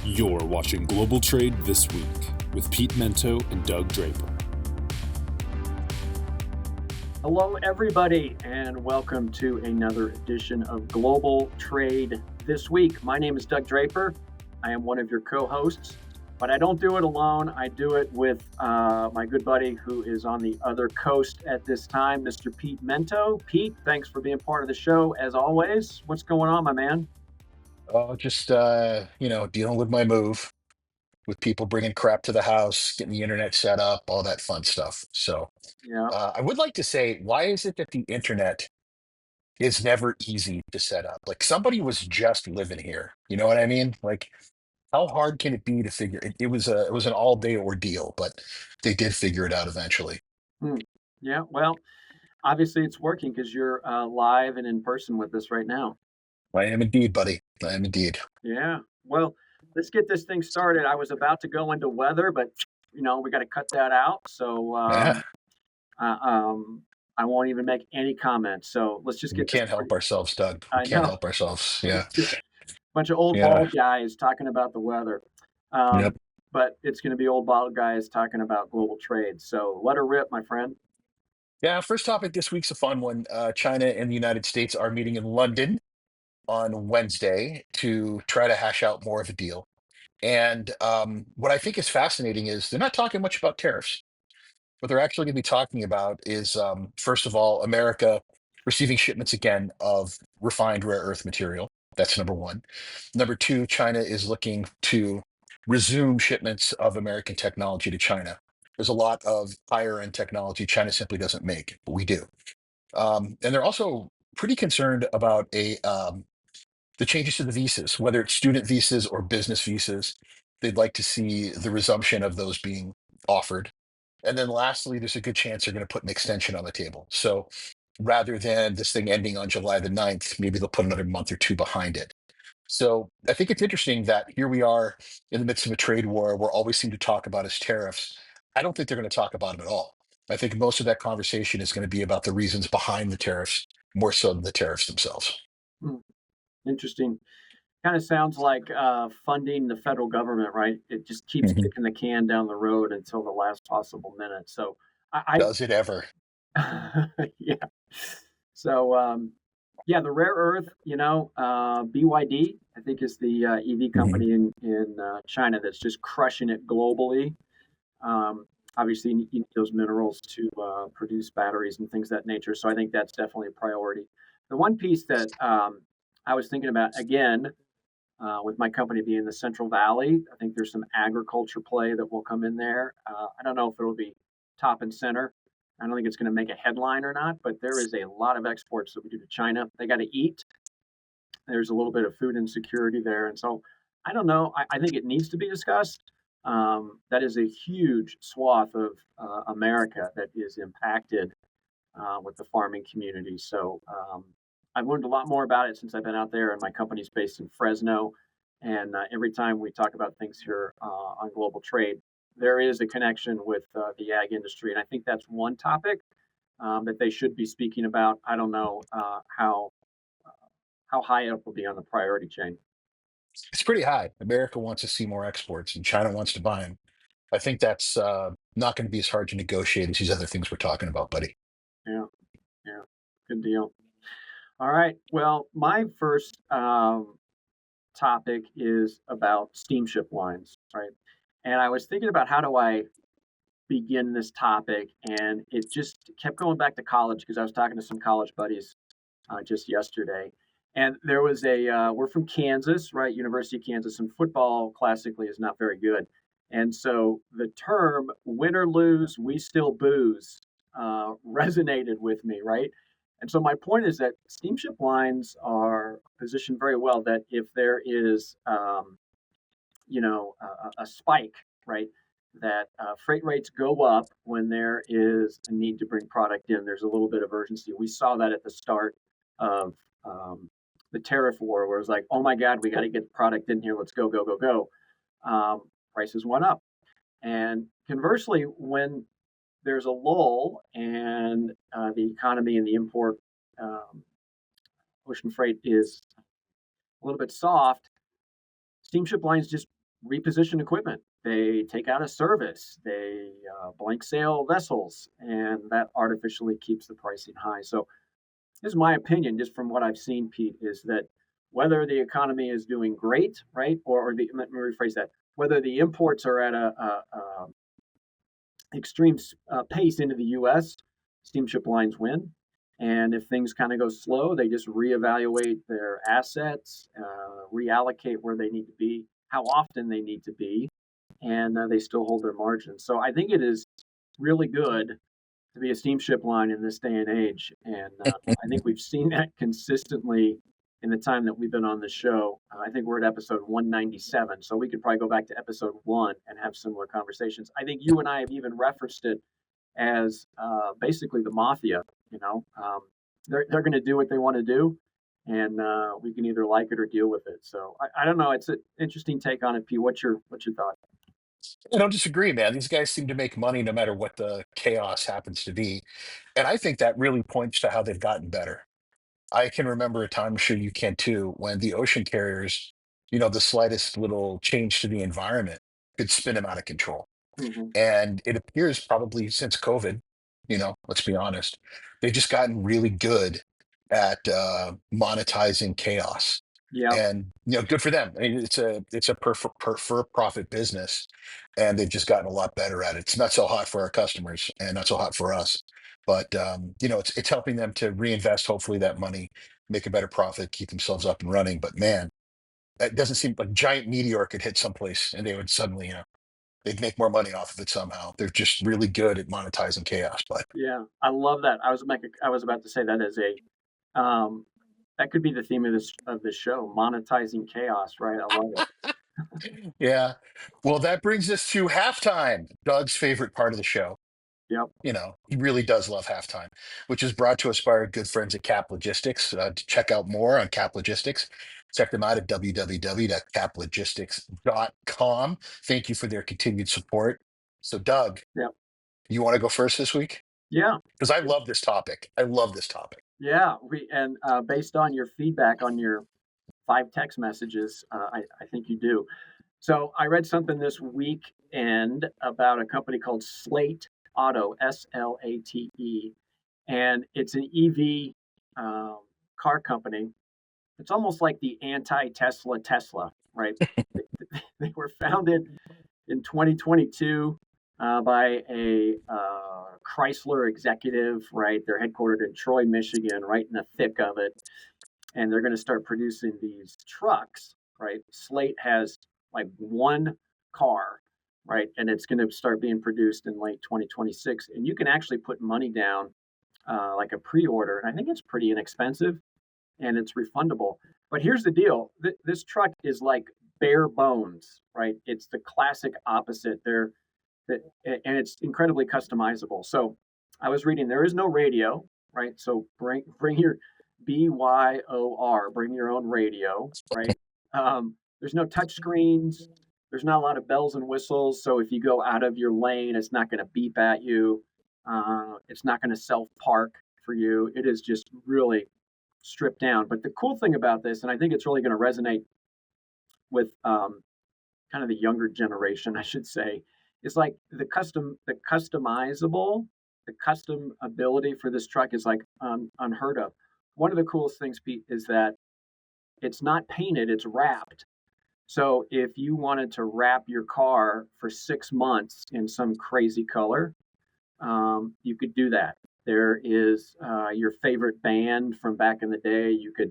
You're watching Global Trade This Week with Pete Mento and Doug Draper. Hello, everybody, and welcome to another edition of Global Trade This Week. My name is Doug Draper. I am one of your co-hosts, but I don't do it alone. I do it with my good buddy who is on the other coast at this time, Mr. Pete Mento. Pete, thanks for being part of the show as always. What's going on, my man? Oh, just dealing with my move, with people bringing crap to the house, getting the internet set up, all that fun stuff. So, Yeah. I would like to say, why is it that the internet is never easy to set up? Like somebody was just living here. You know what I mean? Like, how hard can it be to figure it? It was an all day ordeal, but they did figure it out eventually. Hmm. Yeah. Well, obviously it's working because you're live and in person with us right now. I am indeed, buddy. I am indeed. Yeah. Well, let's get this thing started. I was about to go into weather, but we got to cut that out. So Yeah, uh, um, I won't even make any comments. So let's just we get this can't help party. ourselves, Doug. We I can't know. help ourselves. Yeah, It's just a bunch of old yeah, bald guys talking about the weather. yep. But it's going to be old bald guys talking about global trade. So let her rip, my friend. Yeah, first topic this week's a fun one. China and the United States are meeting in London on Wednesday to try to hash out more of a deal. And what I think is fascinating is they're not talking much about tariffs. What they're actually going to be talking about is, first of all, America receiving shipments again of refined rare earth material. That's number one. Number two, China is looking to resume shipments of American technology to China. There's a lot of higher end technology China simply doesn't make, but we do. And they're also pretty concerned about the changes to the visas, whether it's student visas or business visas. They'd like to see the resumption of those being offered. And then lastly, there's a good chance they're going to put an extension on the table. So rather than this thing ending on July the 9th, maybe they'll put another month or two behind it. So I think it's interesting that here we are in the midst of a trade war where all we seem to talk about is tariffs. I don't think they're going to talk about them at all. I think most of that conversation is going to be about the reasons behind the tariffs more so than the tariffs themselves. Hmm, interesting. Kind of sounds like funding the federal government, right? It just keeps Mhm. kicking the can down the road until the last possible minute. So I, Does it ever? yeah. So yeah, the rare earth, BYD, I think is the EV Mhm. company in China that's just crushing it globally. Obviously, you need those minerals to produce batteries and things of that nature. So I think that's definitely a priority. The one piece that I was thinking about again with my company being the Central Valley, I think there's some agriculture play that will come in there. I don't know if it'll be top and center. I don't think it's going to make a headline or not, but there is a lot of exports that we do to China. They got to eat. There's a little bit of food insecurity there. And so I don't know. I think it needs to be discussed. That is a huge swath of America that is impacted with the farming community. So I've learned a lot more about it since I've been out there, and my company's based in Fresno. And every time we talk about things here on global trade, there is a connection with the ag industry, and I think that's one topic that they should be speaking about. I don't know how high up will be on the priority chain. It's pretty high. America wants to see more exports, and China wants to buy them. I think that's not going to be as hard to negotiate as these other things we're talking about, buddy. Yeah, yeah, good deal. All right. Well, my first topic is about steamship lines, right? And I was thinking about how do I begin this topic, and it just kept going back to college because I was talking to some college buddies just yesterday. And there was we're from Kansas, right? University of Kansas, and football classically is not very good. And so the term win or lose, we still booze resonated with me, right? And so my point is that steamship lines are positioned very well that if there is, a spike, right? That freight rates go up when there is a need to bring product in. There's a little bit of urgency. We saw that at the start of the tariff war, where it was like, oh my God, we got to get the product in here. Let's go, go, go, go. Prices went up. And conversely, when there's a lull and the economy and the import um, ocean freight is a little bit soft, steamship lines just reposition equipment. They take out a service. They blank sail vessels, and that artificially keeps the pricing high. So, this is my opinion, just from what I've seen, Pete, is that whether the economy is doing great, right, let me rephrase that, whether the imports are at a extreme pace into the U.S., steamship lines win. And if things kind of go slow, they just reevaluate their assets, reallocate where they need to be, how often they need to be, and they still hold their margins. So I think it is really good to be a steamship line in this day and age. And I think we've seen that consistently in the time that we've been on the show. I think we're at episode 197, so we could probably go back to episode 1 and have similar conversations. I think you and I have even referenced it as basically the mafia. You know, they're going to do what they want to do, and we can either like it or deal with it. So I don't know. It's an interesting take on it, P. What's your thought? I don't disagree, man. These guys seem to make money no matter what the chaos happens to be. And I think that really points to how they've gotten better. I can remember a time, I'm sure you can too, when the ocean carriers, the slightest little change to the environment could spin them out of control. Mm-hmm. And it appears probably since COVID, let's be honest, they've just gotten really good at monetizing chaos. Yeah, And good for them. I mean, it's a for profit business, and they've just gotten a lot better at it. It's not so hot for our customers, and not so hot for us. But it's helping them to reinvest, hopefully, that money, make a better profit, keep themselves up and running. But man, that doesn't seem like a giant meteor could hit someplace, and they would suddenly, they'd make more money off of it somehow. They're just really good at monetizing chaos. But yeah, I love that. I was about to say that as a that could be the theme of this show, monetizing chaos. Right? I love it. yeah, well, that brings us to halftime, Doug's favorite part of the show. Yep. He really does love halftime, which is brought to us by our good friends at Cap Logistics. To check out more on Cap Logistics, check them out at www.caplogistics.com. Thank you for their continued support. So, Doug, Yep. you want to go first this week? Yeah. Because I love this topic. I love this topic. Yeah. Based on your feedback on your 5 text messages, I think you do. So I read something this weekend about a company called Slate Auto, Slate, and it's an EV car company. It's almost like the anti-Tesla Tesla, right? They were founded in 2022 by a Chrysler executive, right? They're headquartered in Troy, Michigan, right in the thick of it. And they're going to start producing these trucks, right? Slate has like one car, right? And it's going to start being produced in late 2026. And you can actually put money down, like a pre order. And I think it's pretty inexpensive and it's refundable. But here's the deal, this truck is like bare bones, right? It's the classic opposite. And it's incredibly customizable. So I was reading, there is no radio, right? So bring your BYOR, bring your own radio, right? There's no touch screens. There's not a lot of bells and whistles. So if you go out of your lane, it's not going to beep at you. It's not going to self park for you. It is just really stripped down. But the cool thing about this, and I think it's really going to resonate with kind of the younger generation, I should say, is like the customizable, the custom ability for this truck is like unheard of. One of the coolest things, Pete, is that it's not painted; it's wrapped. So if you wanted to wrap your car for 6 months in some crazy color, you could do that. There is your favorite band from back in the day. You could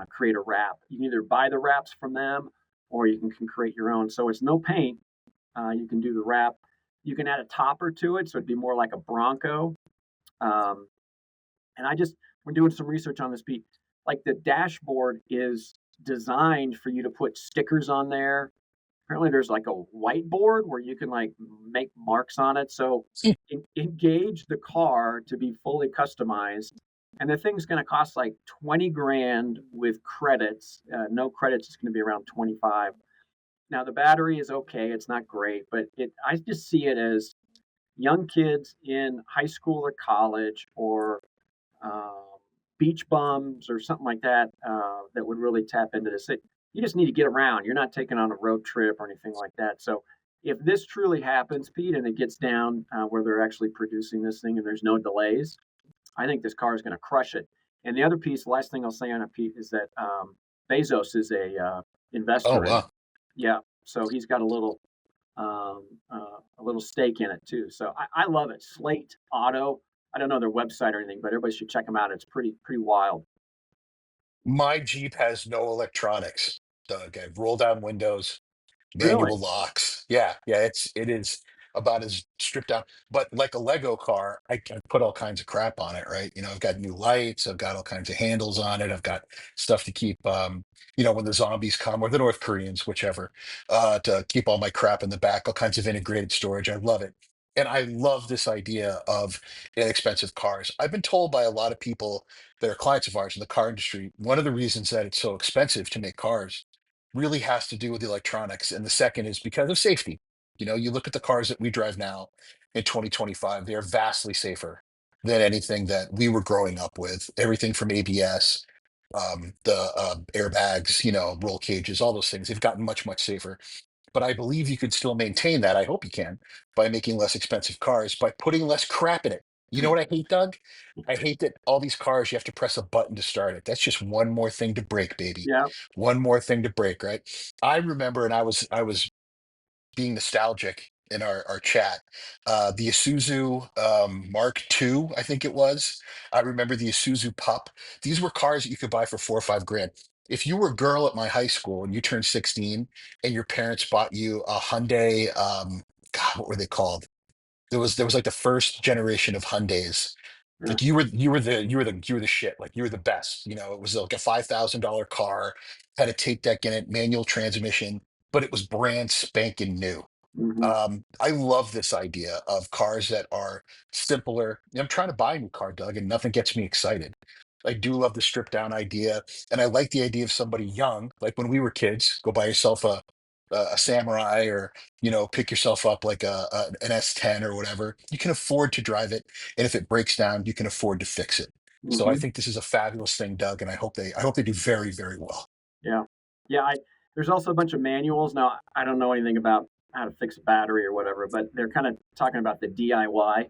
create a wrap. You can either buy the wraps from them or you can create your own. So it's no paint. You can do the wrap. You can add a topper to it, so it'd be more like a Bronco. Um, and when doing some research on this, Pete, like the dashboard is designed for you to put stickers on there. Apparently, there's like a whiteboard where you can like make marks on it. So engage the car to be fully customized. And the thing's going to cost like 20 grand with credits. No credits, it's going to be around 25. Now the battery is okay; it's not great, but I just see it as young kids in high school or college, or um, beach bums or something like that, that would really tap into this. you just need to get around. You're not taking on a road trip or anything like that. So if this truly happens, Pete, and it gets down where they're actually producing this thing and there's no delays, I think this car is going to crush it. And the other piece, the last thing I'll say on it, Pete, is that Bezos is a Oh, investor in it. wow. Yeah, so he's got a little stake in it too. So I love it. Slate Auto. I don't know their website or anything, but everybody should check them out. It's pretty wild. My Jeep has no electronics, Doug. I roll down windows, Really? manual locks. Yeah, yeah, it is about as stripped down. But like a Lego car, I can put all kinds of crap on it, right? I've got new lights, I've got all kinds of handles on it, I've got stuff to keep when the zombies come or the North Koreans, whichever, to keep all my crap in the back, all kinds of integrated storage. I love it. And I love this idea of inexpensive cars. I've been told by a lot of people that are clients of ours in the car industry, one of the reasons that it's so expensive to make cars really has to do with the electronics. And the second is because of safety. You look at the cars that we drive now in 2025, they are vastly safer than anything that we were growing up with. Everything from ABS, the airbags, roll cages, all those things. They've gotten much, much safer. But I believe you could still maintain that. I hope you can by making less expensive cars, by putting less crap in it. You know what I hate, Doug? I hate that all these cars, you have to press a button to start it. That's just one more thing to break, baby. Yeah. One more thing to break, right? I remember, and I was being nostalgic in our chat. The Isuzu Mark II, I think it was. I remember the Isuzu Pup. These were cars that you could buy for 4 or 5 grand. If you were a girl at my high school and you turned 16 and your parents bought you a Hyundai, God, what were they called? There was like the first generation of Hyundais. Yeah. Like you were the shit. Like you were the best. It was like a $5,000 car, had a tape deck in it, manual transmission, but it was brand spanking new. Hmm. I love this idea of cars that are simpler. I'm trying to buy a new car, Doug, and nothing gets me excited. I do love the stripped down idea, and I like the idea of somebody young, like when we were kids, go buy yourself a Samurai, or pick yourself up like an S10 or whatever. You can afford to drive it, and if it breaks down, you can afford to fix it. So I Hmm. think this is a fabulous thing, Doug, and I hope they do very, very well. Yeah. Yeah. There's also a bunch of manuals. Now, I don't know anything about how to fix a battery or whatever, but they're kind of talking about the DIY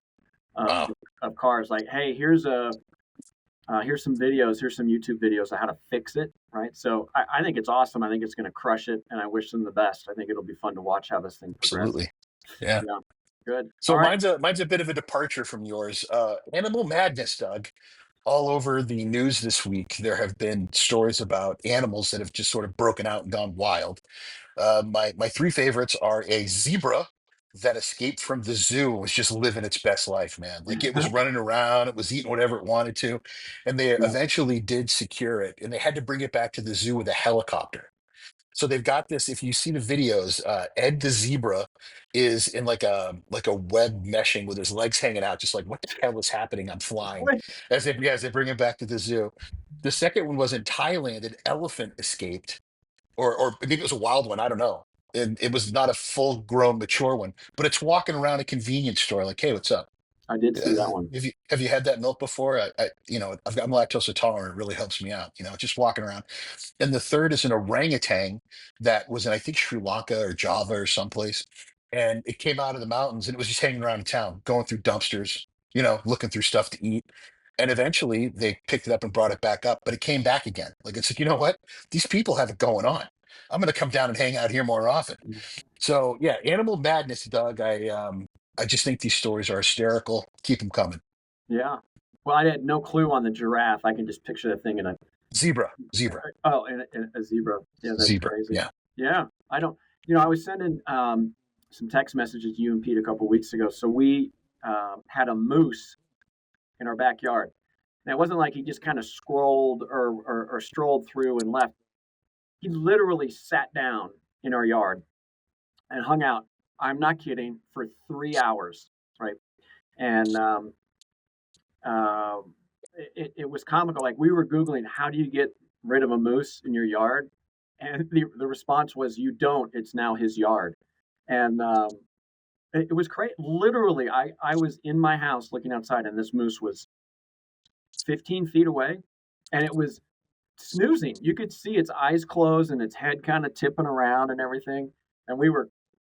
of, Wow, of cars. Like, hey, here's some videos, here's some YouTube videos of how to fix it. Right. So I think it's awesome. I think it's going to crush it, and I wish them the best. I think it'll be fun to watch how this thing progresses. absolutely. Yeah. Yeah. Good. All So right. mine's a bit of a departure from yours. Animal madness, Doug. All over the news this week, there have been stories about animals that have just sort of broken out and gone wild. My three favorites are a zebra that escaped from the zoo and was just living its best life, man. Like it was running around, it was eating whatever it wanted to, and they Yeah. eventually did secure it, and they had to bring it back to the zoo with a helicopter. So they've got this. If you see the videos, Ed the zebra is in like a web meshing with his legs hanging out, just like what the hell is happening? I'm flying What? as they bring him back to the zoo. The second one was in Thailand. An elephant escaped, or maybe it was a wild one. I don't know. And it was not a full grown mature one, but it's walking around a convenience store like, hey, what's up? I did see that one. Have you had that milk before? I'm lactose intolerant. It really helps me out. Just walking around. And the third is an orangutan that was in, I think, Sri Lanka or Java or someplace. And it came out of the mountains and it was just hanging around in town, going through dumpsters, looking through stuff to eat. And eventually they picked it up and brought it back up, but it came back again. Like, it's like, you know what? These people have it going on. I'm going to come down and hang out here more often. So yeah, animal madness, Doug. I just think these stories are hysterical. Keep them coming. Yeah. Well, I had no clue on the giraffe. I can just picture the thing in a Zebra, zebra, in a zebra. Yeah, that's zebra. crazy. Yeah. Yeah, I don't. I was sending some text messages to you and Pete a couple weeks ago. So we had a moose in our backyard, and it wasn't like he just kind of scrolled or strolled through and left. He literally sat down in our yard and hung out. I'm not kidding, for 3 hours, right? And uh, it was comical. Like, we were Googling, how do you get rid of a moose in your yard? And the response was, you don't. It's now his yard. And it was crazy. Literally, I was in my house looking outside, and this moose was 15 feet away. And it was snoozing. You could see its eyes closed and its head kind of tipping around and everything. And we were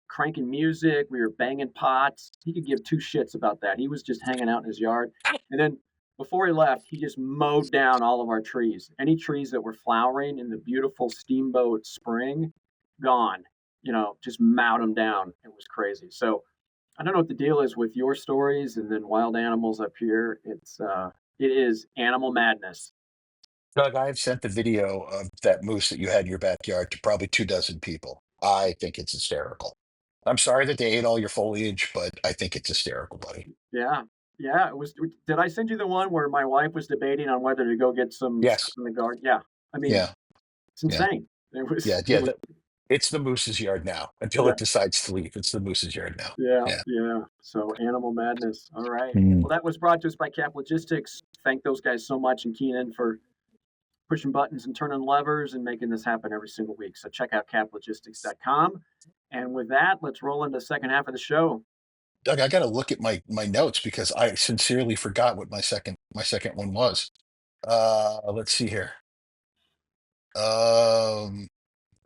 cranking music, we were banging pots. He could give two shits about that. He was just hanging out in his yard. And then before he left, he just mowed down all of our trees. Any trees that were flowering in the beautiful steamboat spring, gone. Just mowed them down. It was crazy. So I don't know what the deal is with your stories and then wild animals up here. It is animal madness. Doug, I've sent the video of that moose that you had in your backyard to probably 2 dozen people. I think it's hysterical. I'm sorry that they ate all your foliage, but I think it's hysterical, buddy. Yeah. Yeah, it was. Did I send you the one where my wife was debating on whether to go get some stuff Yes. in the garden? Yeah. I mean, Yeah. it's Yeah. insane. It was. Yeah. It Yeah. was. It's the moose's yard now until Yeah. it decides to leave. It's the moose's yard now. Yeah. Yeah. Yeah. So animal madness. All right. Mm. Well, that was brought to us by Cap Logistics. Thank those guys so much and Keenan for pushing buttons and turning levers and making this happen every single week. So check out caplogistics.com. And with that, let's roll into the second half of the show. Doug, I got to look at my notes because I sincerely forgot what my second one was. Let's see here.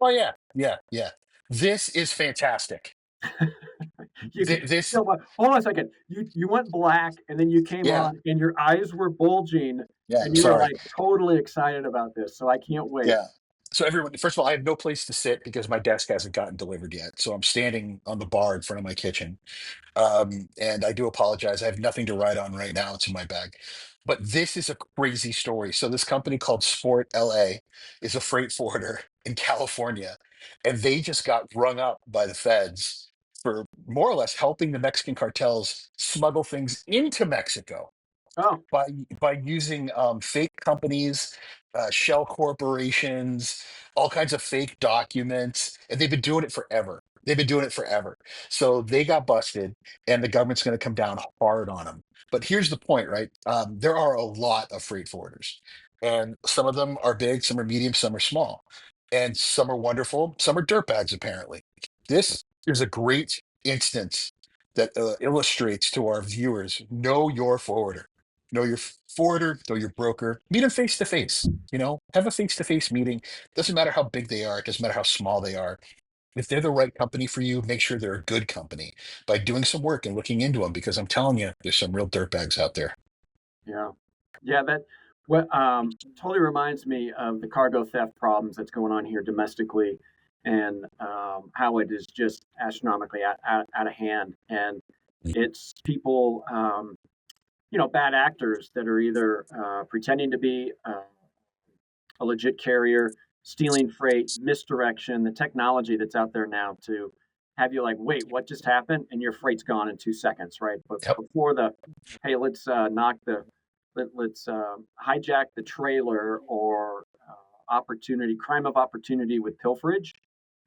Oh yeah, yeah, yeah. This is fantastic. You could This, still hold on a second. You went black and then you came yeah, on and your eyes were bulging yeah. and you were Sorry. like totally excited about this. So I can't wait. Yeah. So everyone, first of all, I have no place to sit because my desk hasn't gotten delivered yet. So I'm standing on the bar in front of my kitchen. And I do apologize. I have nothing to write on right now. It's in my bag. But this is a crazy story. So this company called Sport LA is a freight forwarder in California, and they just got rung up by the feds for more or less helping the Mexican cartels smuggle things into Mexico Oh, by using fake companies, shell corporations, all kinds of fake documents, and they've been doing it forever. They've been doing it forever. So they got busted, and the government's going to come down hard on them. But here's the point, right? There are a lot of freight forwarders, and some of them are big, some are medium, some are small, and some are wonderful, some are dirtbags. Apparently, this is a great instance that illustrates to our viewers: know your forwarder. Know your forwarder, know your broker, meet them face to face. Have a face to face meeting. Doesn't matter how big they are, it doesn't matter how small they are. If they're the right company for you, make sure they're a good company by doing some work and looking into them, because I'm telling you, there's some real dirtbags out there. yeah. Yeah, that what totally reminds me of the cargo theft problems that's going on here domestically and how it is just astronomically out of hand. And it's people bad actors that are either pretending to be a legit carrier, stealing freight, misdirection, the technology that's out there now to have you like, wait, what just happened? And your freight's gone in 2 seconds, right? But Yep. before hey, let's let's hijack the trailer or crime of opportunity with pilferage.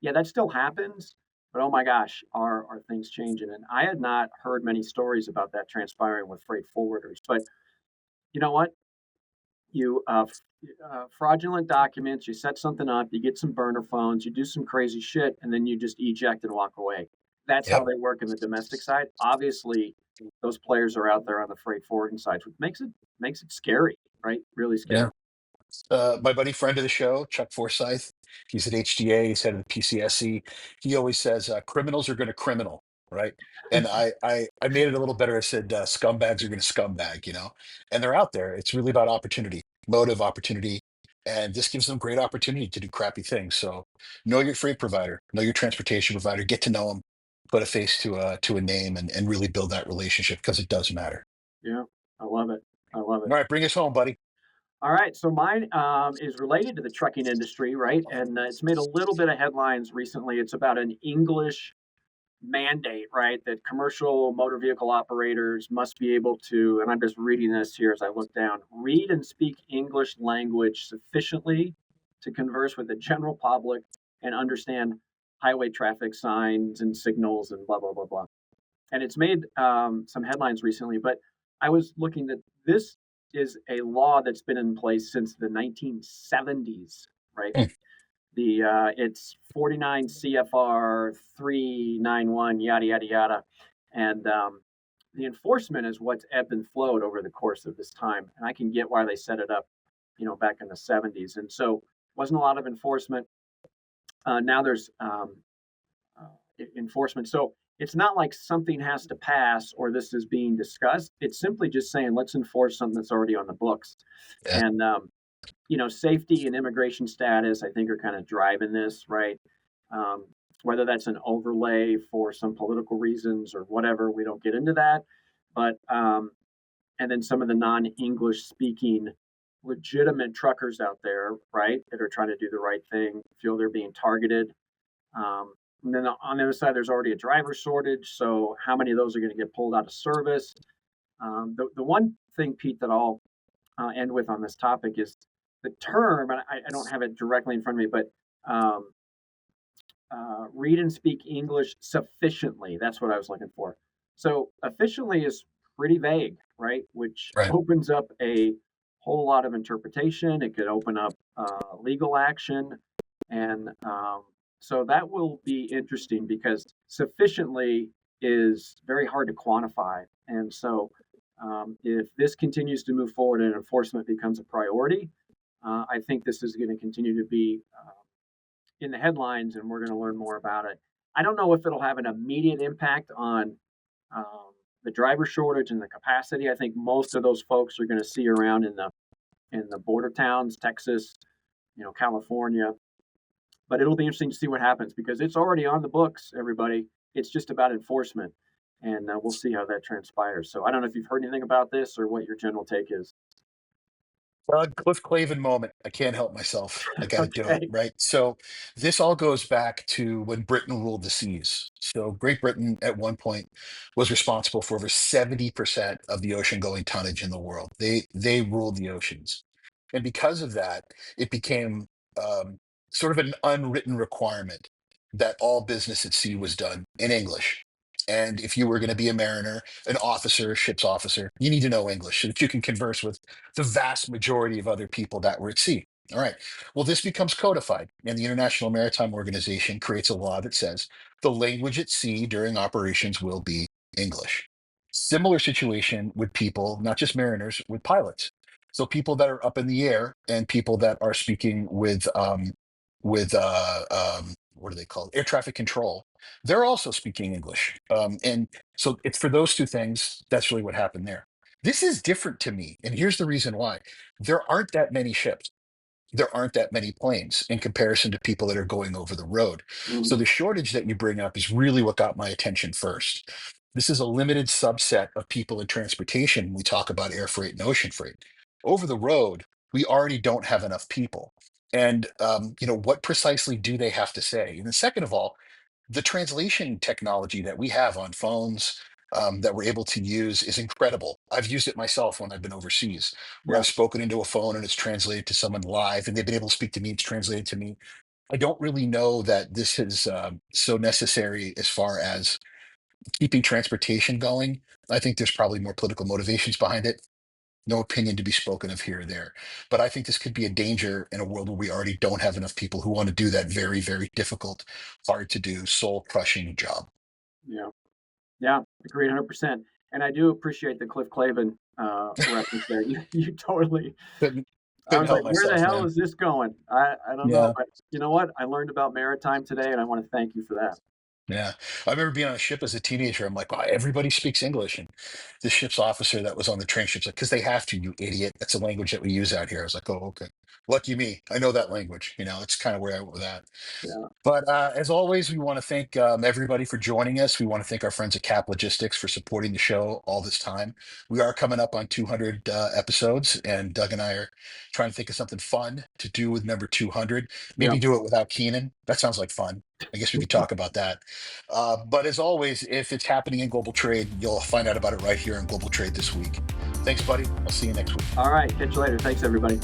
Yeah, that still happens. But oh my gosh, are things changing? And I had not heard many stories about that transpiring with freight forwarders. But you know what? You fraudulent documents, you set something up, you get some burner phones, you do some crazy shit, and then you just eject and walk away. That's how Yep. they work in the domestic side. Obviously, those players are out there on the freight forwarding side, which makes it scary, right? Really scary. Yeah. My buddy, friend of the show, Chuck Forsyth, he's at HDA, he's head of the PCSC. He always says criminals are going to criminal, right? And I made it a little better. I said scumbags are going to scumbag, and they're out there. It's really about opportunity, motive, opportunity, and this gives them great opportunity to do crappy things. So know your freight provider, know your transportation provider, get to know them, put a face to a name, and really build that relationship because it does matter. Yeah, I love it. I love it. All right, bring us home, buddy. All right, so mine is related to the trucking industry, right? And it's made a little bit of headlines recently. It's about an English mandate, right? That commercial motor vehicle operators must be able to, and I'm just reading this here as I look down, read and speak English language sufficiently to converse with the general public and understand highway traffic signs and signals and blah, blah, blah, blah. And it's made some headlines recently, but I was looking that this is a law that's been in place since the 1970s, right? Mm. It's 49 CFR 391 yada yada yada, and the enforcement is what's ebbed and flowed over the course of this time. And I can get why they set it up. back in the 70s. And so wasn't a lot of enforcement. Now there's enforcement. So it's not like something has to pass or this is being discussed. It's simply just saying, let's enforce something that's already on the books. Yeah. And, safety and immigration status, I think, are kind of driving this, right? Um, Whether that's an overlay for some political reasons or whatever, we don't get into that. But, and then some of the non English speaking legitimate truckers out there, right, that are trying to do the right thing, feel they're being targeted. And then on the other side, there's already a driver shortage. So how many of those are going to get pulled out of service? The one thing, Pete, that I'll end with on this topic is the term, and I don't have it directly in front of me, but um, read and speak English sufficiently. That's what I was looking for. So efficiently is pretty vague, right? Which Right. opens up a whole lot of interpretation. It could open up legal action. And so that will be interesting because sufficiently is very hard to quantify. And so if this continues to move forward and enforcement becomes a priority, I think this is going to continue to be in the headlines, and we're going to learn more about it. I don't know if it'll have an immediate impact on the driver shortage and the capacity. I think most of those folks are going to see around in the border towns, Texas, California. But it'll be interesting to see what happens because it's already on the books. Everybody, it's just about enforcement, and we'll see how that transpires. So I don't know if you've heard anything about this or what your general take is. Cliff Clavin moment. I can't help myself. I got to do it, Okay. right? So this all goes back to when Britain ruled the seas. So Great Britain at one point was responsible for over 70% of the ocean-going tonnage in the world. They ruled the oceans, and because of that, it became um, sort of an unwritten requirement that all business at sea was done in English. And if you were going to be a mariner, an officer, a ship's officer, you need to know English so that you can converse with the vast majority of other people that were at sea. All right. Well, this becomes codified, and the International Maritime Organization creates a law that says the language at sea during operations will be English. Similar situation with people, not just mariners, with pilots. So people that are up in the air and people that are speaking with what are they called? Air traffic control. They're also speaking English, and so it's for those two things. That's really what happened there. This is different to me, and here's the reason why. There aren't that many ships. There aren't that many planes in comparison to people that are going over the road. So Mhm. the shortage that you bring up is really what got my attention first. This is a limited subset of people in transportation when we talk about air freight and ocean freight. Over the road, we already don't have enough people. And what precisely do they have to say? And then second of all, the translation technology that we have on phones that we're able to use is incredible. I've used it myself when I've been overseas, where Yeah. I've spoken into a phone and it's translated to someone live, and they've been able to speak to me. It's translated to me. I don't really know that this is so necessary as far as keeping transportation going. I think there's probably more political motivations behind it. No opinion to be spoken of here or there. But I think this could be a danger in a world where we already don't have enough people who want to do that very, very difficult, hard to do, soul crushing job. Yeah. Yeah. Agree 100%. And I do appreciate the Cliff Clavin reference there. You totally. Couldn't, I couldn't was help like, where the myself, hell man. is this going? I don't know, Yeah. but you know what? I learned about maritime today, and I want to thank you for that. Yeah. I remember being on a ship as a teenager. I'm like, wow, everybody speaks English. And the ship's officer that was on the train, ship's like, because they have to, you idiot. That's a language that we use out here. I was like, oh, okay. Lucky me. I know that language. It's kind of where I went with that. Yeah. But as always, we want to thank everybody for joining us. We want to thank our friends at Cap Logistics for supporting the show all this time. We are coming up on 200 episodes, and Doug and I are trying to think of something fun to do with number 200. Yeah. Maybe do it without Keenan. That sounds like fun. I guess we could talk about that. But as always, if it's happening in global trade, you'll find out about it right here in Global Trade this week. Thanks, buddy. I'll see you next week. All right. Catch you later. Thanks, everybody.